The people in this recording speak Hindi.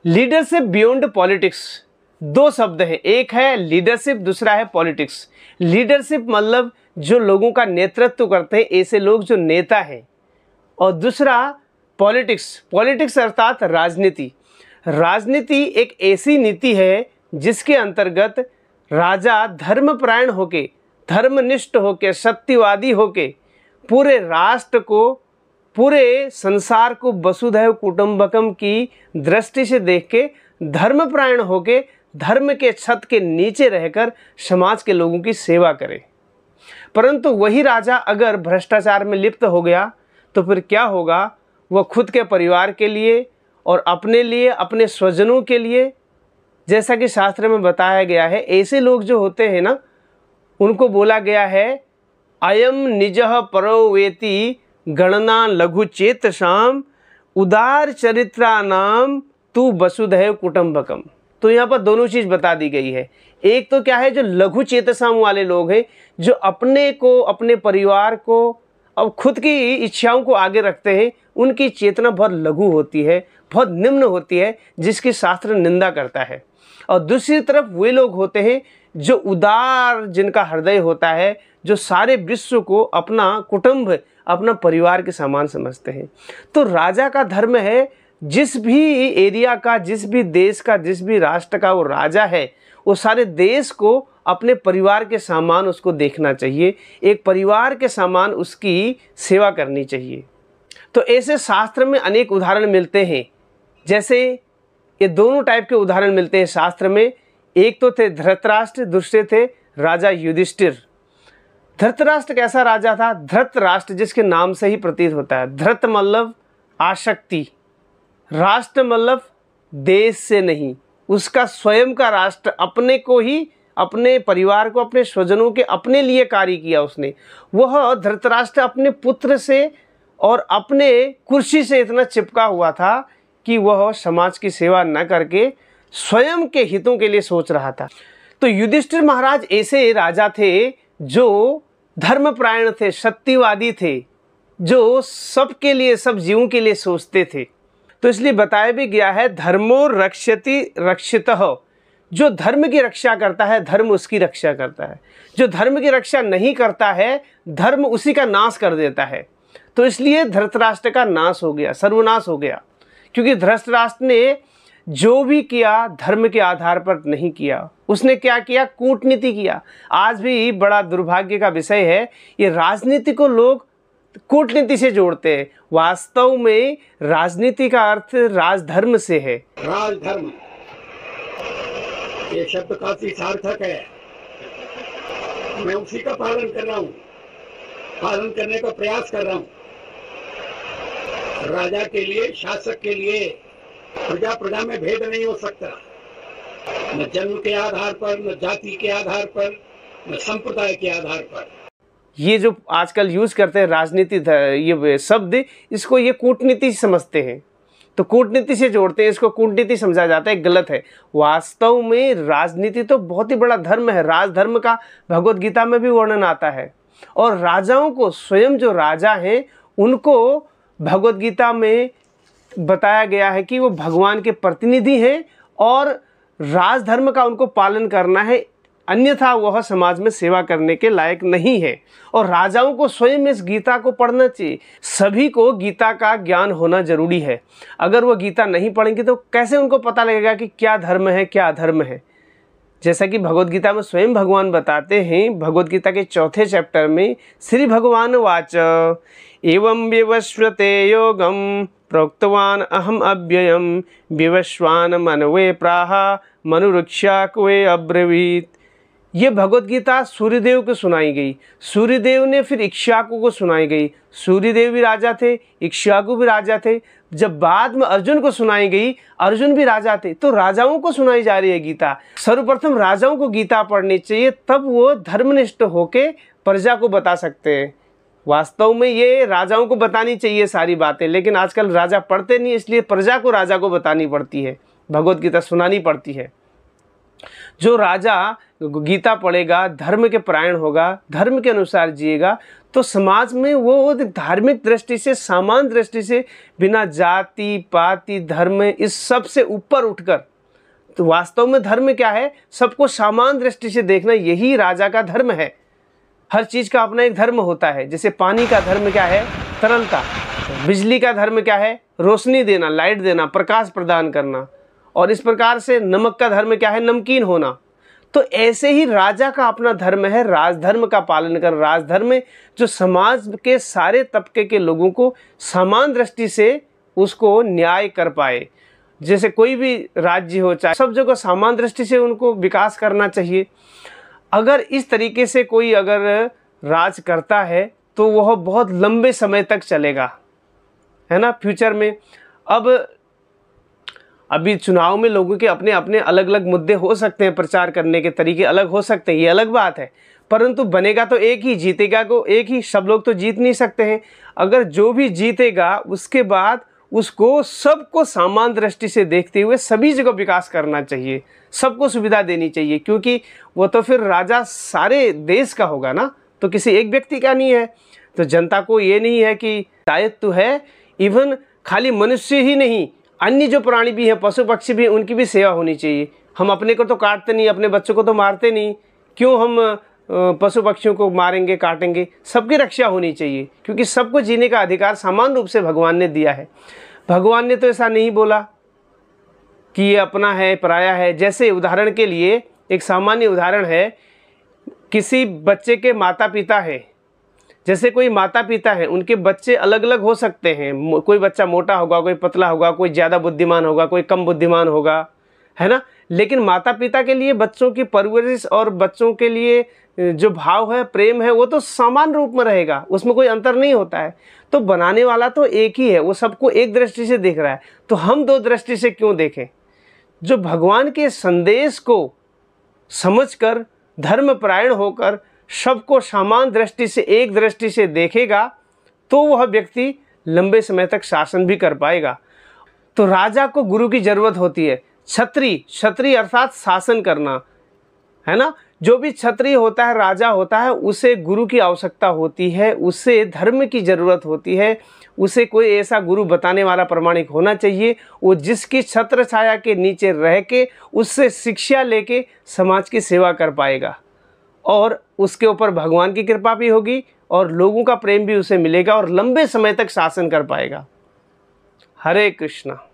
लीडरशिप बियॉन्ड पॉलिटिक्स, दो शब्द हैं, एक है लीडरशिप, दूसरा है पॉलिटिक्स। लीडरशिप मतलब जो लोगों का नेतृत्व करते हैं, ऐसे लोग जो नेता हैं, और दूसरा पॉलिटिक्स, पॉलिटिक्स अर्थात राजनीति। राजनीति एक ऐसी नीति है जिसके अंतर्गत राजा धर्मपरायण होके, धर्मनिष्ठ होके, सत्यवादी होके पूरे राष्ट्र को, पूरे संसार को वसुधैव कुटुंबकम की दृष्टि से देख के धर्मपरायण होके धर्म के छत के नीचे रहकर समाज के लोगों की सेवा करे। परंतु वही राजा अगर भ्रष्टाचार में लिप्त हो गया तो फिर क्या होगा? वह खुद के परिवार के लिए और अपने लिए, अपने स्वजनों के लिए, जैसा कि शास्त्र में बताया गया है, ऐसे लोग जो होते हैं ना, उनको बोला गया है अयम निजः परो वेति गणना लघु चेतसाम उदार चरित्रानाम तू वसुधैव कुटुंबकम। तो यहाँ पर दोनों चीज़ बता दी गई है। एक तो क्या है, जो लघु चेतसाम वाले लोग हैं, जो अपने को, अपने परिवार को, अब खुद की इच्छाओं को आगे रखते हैं, उनकी चेतना बहुत लघु होती है, बहुत निम्न होती है, जिसकी शास्त्र निंदा करता है। और दूसरी तरफ वे लोग होते हैं जो उदार, जिनका हृदय होता है, जो सारे विश्व को अपना कुटुंब, अपना परिवार के समान समझते हैं। तो राजा का धर्म है, जिस भी एरिया का, जिस भी देश का, जिस भी राष्ट्र का वो राजा है, वो सारे देश को अपने परिवार के समान उसको देखना चाहिए, एक परिवार के समान उसकी सेवा करनी चाहिए। तो ऐसे शास्त्र में अनेक उदाहरण मिलते हैं। जैसे ये दोनों टाइप के उदाहरण मिलते हैं शास्त्र में। एक तो थे धृतराष्ट्र, दूसरे थे राजा युधिष्ठिर। धृतराष्ट्र कैसा राजा था? धृतराष्ट्र जिसके नाम से ही प्रतीत होता है, धृत मतलब आसक्ति, राष्ट्र मतलब देश से नहीं, उसका स्वयं का राष्ट्र, अपने को ही, अपने परिवार को, अपने स्वजनों के अपने लिए कार्य किया उसने। वह धृतराष्ट्र अपने पुत्र से और अपने कुर्सी से इतना चिपका हुआ था कि वह समाज की सेवा न करके स्वयं के हितों के लिए सोच रहा था। तो युधिष्ठिर महाराज ऐसे राजा थे जो धर्मपरायण थे, सत्यवादी थे, जो सबके लिए, सब जीवों के लिए सोचते थे। तो इसलिए बताया भी गया है धर्मो रक्षति रक्षितः, जो धर्म की रक्षा करता है, धर्म उसकी रक्षा करता है। जो धर्म की रक्षा नहीं करता है, धर्म उसी का नाश कर देता है। तो इसलिए धृतराष्ट्र का नाश हो गया, सर्वनाश हो गया, क्योंकि धृतराष्ट्र ने जो भी किया धर्म के आधार पर नहीं किया। उसने क्या किया? कूटनीति किया। आज भी बड़ा दुर्भाग्य का विषय है, ये राजनीति को लोग कूटनीति से जोड़ते हैं। वास्तव में राजनीति का अर्थ राजधर्म से है। राजधर्म ये शब्द काफी सार्थक है, मैं उसी का पालन कर रहा हूँ, पालन करने का प्रयास कर रहा हूँ। राजा के लिए, शासक के लिए प्रजा प्रजा में भेद नहीं हो सकता, न जन्म के आधार पर, न जाति के आधार पर, न संप्रदाय के आधार पर। ये जो आजकल यूज करते हैं राजनीति, ये शब्द, इसको ये कूटनीति समझते हैं, तो कूटनीति से जोड़ते हैं, इसको कूटनीति समझा जाता है, गलत है। वास्तव में राजनीति तो बहुत ही बड़ा धर्म है। राजधर्म का भगवत गीता में भी वर्णन आता है, और राजाओं को, स्वयं जो राजा हैं, उनको भगवत गीता में बताया गया है कि वो भगवान के प्रतिनिधि हैं और राजधर्म का उनको पालन करना है, अन्यथा वह समाज में सेवा करने के लायक नहीं है। और राजाओं को स्वयं इस गीता को पढ़ना चाहिए। सभी को गीता का ज्ञान होना जरूरी है। अगर वो गीता नहीं पढ़ेंगे तो कैसे उनको पता लगेगा कि क्या धर्म है, क्या अधर्म है। जैसा कि भगवत गीता में स्वयं भगवान बताते हैं, भगवत गीता के 4 चैप्टर में श्री भगवान वाच एवं विवस्वते योगम प्रोक्तवान अहम अव्ययम विवस्वान मनवे प्राह मनुरुक्षा क्वे अब्रवीत। ये भगवत गीता सूर्यदेव को सुनाई गई। सूर्यदेव ने फिर इक्ष्वाकु को सुनाई गई। सूर्यदेव भी राजा थे, इक्ष्वाकु भी राजा थे। जब बाद में अर्जुन को सुनाई गई, अर्जुन भी राजा थे। तो राजाओं को सुनाई जा रही है गीता। सर्वप्रथम राजाओं को गीता पढ़नी चाहिए, तब वो धर्मनिष्ठ होके प्रजा को बता सकते हैं। वास्तव में ये राजाओं को बतानी चाहिए सारी बातें, लेकिन आजकल राजा पढ़ते नहीं, इसलिए प्रजा को राजा को बतानी पड़ती है, भगवत गीता सुनानी पड़ती है। जो राजा गीता पढ़ेगा, धर्म के परायण होगा, धर्म के अनुसार जिएगा, तो समाज में वो धार्मिक दृष्टि से, सामान्य दृष्टि से, बिना जाति पाति धर्म इस सब से ऊपर उठकर, तो वास्तव में धर्म क्या है, सबको सामान्य दृष्टि से देखना, यही राजा का धर्म है। हर चीज़ का अपना एक धर्म होता है। जैसे पानी का धर्म क्या है, तरलता। बिजली का धर्म क्या है, रोशनी देना, लाइट देना, प्रकाश प्रदान करना। और इस प्रकार से नमक का धर्म क्या है, नमकीन होना। तो ऐसे ही राजा का अपना धर्म है, राजधर्म का पालन कर। राजधर्म जो समाज के सारे तबके के लोगों को समान दृष्टि से उसको न्याय कर पाए। जैसे कोई भी राज्य हो, चाहे सब जगह समान दृष्टि से उनको विकास करना चाहिए। अगर इस तरीके से कोई अगर राज करता है तो वह बहुत लंबे समय तक चलेगा, है ना, फ्यूचर में। अब अभी चुनाव में लोगों के अपने अपने अलग अलग मुद्दे हो सकते हैं, प्रचार करने के तरीके अलग हो सकते हैं, ये अलग बात है, परंतु बनेगा तो एक ही, जीतेगा को एक ही। सब लोग तो जीत नहीं सकते हैं। अगर जो भी जीतेगा उसके बाद उसको सबको समान दृष्टि से देखते हुए सभी जगह विकास करना चाहिए, सबको सुविधा देनी चाहिए, क्योंकि वो तो फिर राजा सारे देश का होगा ना, तो किसी एक व्यक्ति का नहीं है। तो जनता को ये नहीं है कि दायित्व है, इवन खाली मनुष्य ही नहीं, अन्य जो प्राणी भी हैं, पशु पक्षी भी, उनकी भी सेवा होनी चाहिए। हम अपने को तो काटते नहीं, अपने बच्चों को तो मारते नहीं, क्यों हम पशु पक्षियों को मारेंगे, काटेंगे? सबकी रक्षा होनी चाहिए, क्योंकि सबको जीने का अधिकार समान रूप से भगवान ने दिया है। भगवान ने तो ऐसा नहीं बोला कि ये अपना है, पराया है। जैसे उदाहरण के लिए एक सामान्य उदाहरण है, किसी बच्चे के माता पिता हैं, जैसे कोई माता पिता हैं, उनके बच्चे अलग अलग हो सकते हैं। कोई बच्चा मोटा होगा, कोई पतला होगा, कोई ज़्यादा बुद्धिमान होगा, कोई कम बुद्धिमान होगा, है ना। लेकिन माता पिता के लिए बच्चों की परवरिश और बच्चों के लिए जो भाव है, प्रेम है, वो तो समान रूप में रहेगा, उसमें कोई अंतर नहीं होता है। तो बनाने वाला तो एक ही है, वो सबको एक दृष्टि से देख रहा है। तो हम दो दृष्टि से क्यों देखें? जो भगवान के संदेश को समझकर, धर्मपरायण होकर, सबको समान दृष्टि से, एक दृष्टि से देखेगा, तो वह व्यक्ति लंबे समय तक शासन भी कर पाएगा। तो राजा को गुरु की जरूरत होती है। क्षत्रिय अर्थात शासन करना, है ना। जो भी क्षत्रिय होता है, राजा होता है, उसे गुरु की आवश्यकता होती है, उसे धर्म की जरूरत होती है, उसे कोई ऐसा गुरु बताने वाला प्रामाणिक होना चाहिए, वो जिसकी छत्र छाया के नीचे रह के उससे शिक्षा लेके समाज की सेवा कर पाएगा, और उसके ऊपर भगवान की कृपा भी होगी और लोगों का प्रेम भी उसे मिलेगा, और लंबे समय तक शासन कर पाएगा। हरे कृष्णा।